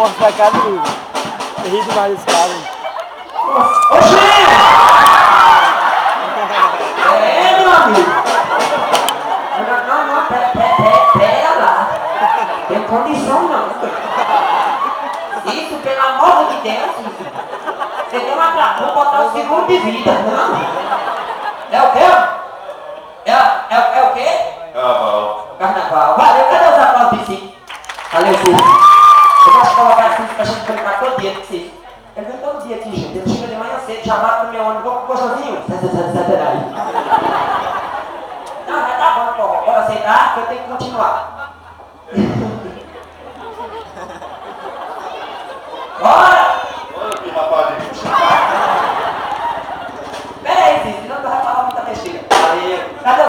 mostrar a cara dele. Eu ri demais desse cara. Oxê! Meu amigo! Não, pera lá. Tem condição não. Isso, pelo amor de Deus, você tem uma vou botar o seguro de vida, não? É o quê? É o quê? Carnaval. Carnaval. Valeu, cadê os aplausos de si? Valeu, Cícero. Eu gosto de colocar assim pra gente brincar todo dia, Cícero. Ele vem todo dia aqui, gente. Ele chega de manhã cedo, já bate no meu ônibus, gostosinho. Sai. Não, já tá bom, pô. Bora aceitar, que eu tenho que continuar. Bora! Olha que rapaz. Pera aí, Cícero, senão tu vai falar muita besteira. Valeu. Cadê